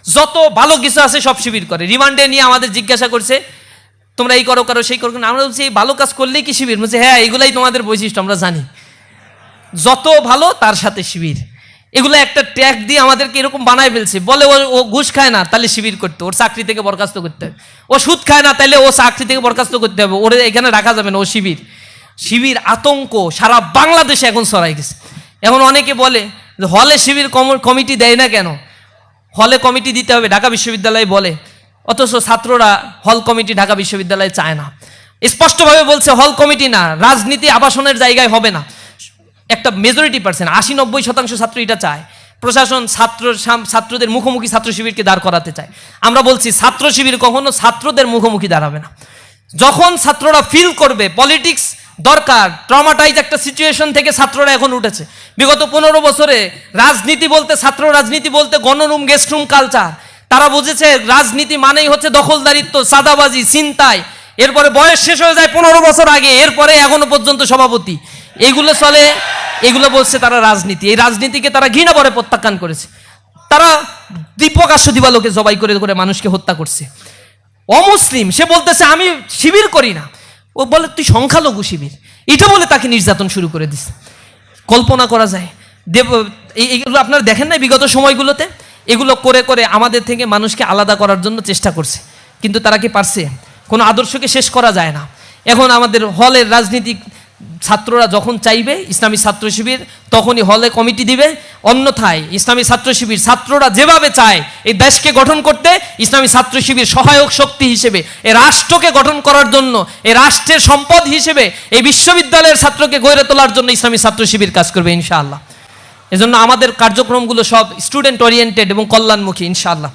যত ভালো কিছু আছে সব শিবির করে। রিমান্ডে নিয়ে আমাদের জিজ্ঞাসা করছে, তোমরা এই করো করো সেই করো, আমরা বলছি এই ভালো কাজ করলেই কি শিবির? বলছে হ্যাঁ, এগুলাই তোমাদের বৈশিষ্ট্য, আমরা জানি। যত ভালো তার সাথে শিবির, এগুলো একটা ট্যাগ দিয়ে আমাদেরকে এরকম বানায় ফেলছে। বলে ও ঘুষ খায় না, তাহলে শিবির করতে, ওর চাকরি থেকে বরখাস্ত করতে হবে। ও সুদ খায় না, তাহলে ও চাকরি থেকে বরখাস্ত করতে হবে, ওরে এখানে রাখা যাবে না, ও শিবির। শিবির আতঙ্ক সারা বাংলাদেশে এখন ছড়াই গেছে। এখন অনেকে বলে যে হলে শিবির কমিটি দেয় না কেন? হলে কমিটি দিতে হবে, ঢাকা বিশ্ববিদ্যালয় বলে, অথচ ছাত্ররা হল কমিটি ঢাকা বিশ্ববিদ্যালয়ে চায় না। স্পষ্টভাবে বলছে হল কমিটি না, রাজনীতি আবাসনের জায়গায় হবে না। একটা মেজরিটি পার্সেন্ট 80-90% ছাত্র এটা চায়। প্রশাসন ছাত্রদের মুখোমুখি ছাত্র শিবিরকে দাঁড় করাতে চায়। আমরা বলছি ছাত্র শিবির কখনো ছাত্রদের মুখোমুখি দাঁড়াবে না। যখন ছাত্ররা ফিল করবে পলিটিক্স দরকার, ট্রমাটাইজ একটা সিচুয়েশন থেকে ছাত্ররা এখন উঠেছে। বিগত 15 বছরে রাজনীতি বলতে, ছাত্র রাজনীতি বলতে গণরুম গেস্টরুম কালচার। তারা বুঝেছে রাজনীতি মানেই হচ্ছে দখলদারিত্ব, চাঁদাবাজি, ছিনতাই। এরপরে বয়স শেষ হয়ে যায় 15 বছর আগে, এরপরে এখনো পর্যন্ত সভাপতি, এগুলো চলে। এগুলো বলছে তারা রাজনীতি। এই রাজনীতিকে তারা ঘৃণা করে প্রত্যাখ্যান করেছে। তারা দীপকাশ্য দিবালোকে জবাই করে করে মানুষকে হত্যা করছে। অমুসলিম সে বলতেছে আমি শিবির করি না, ও বলে তুই সংখ্যালঘু শিবির, এটা বলে তাকে নির্যাতন শুরু করে দিচ্ছে। কল্পনা করা যায়। এইগুলো আপনারা দেখেন না বিগত সময়গুলোতে? এগুলো করে করে আমাদের থেকে মানুষকে আলাদা করার জন্য চেষ্টা করছে, কিন্তু তারা কি পারছে? কোনো আদর্শকে শেষ করা যায় না। এখন আমাদের হলের রাজনীতি ছাত্ররা যখন চাইবে ইসলামী ছাত্র শিবির তখনই হলে কমিটি দিবে, অন্যথায় ইসলামী ছাত্র শিবির ছাত্ররা যেভাবে চায় এই দেশকে গঠন করতে, ইসলামী ছাত্র শিবির সহায়ক শক্তি হিসেবে এই রাষ্ট্রকে গঠন করার জন্য, এই রাষ্ট্রের সম্পদ হিসেবে এই বিশ্ববিদ্যালয়ের ছাত্রকে গড়ে তোলার জন্য ইসলামী ছাত্র শিবির কাজ করবে ইনশাআল্লাহ। এজন্য আমাদের কার্যক্রমগুলো সব স্টুডেন্ট ওরিয়েন্টেড এবং কল্যাণমুখী ইনশাআল্লাহ।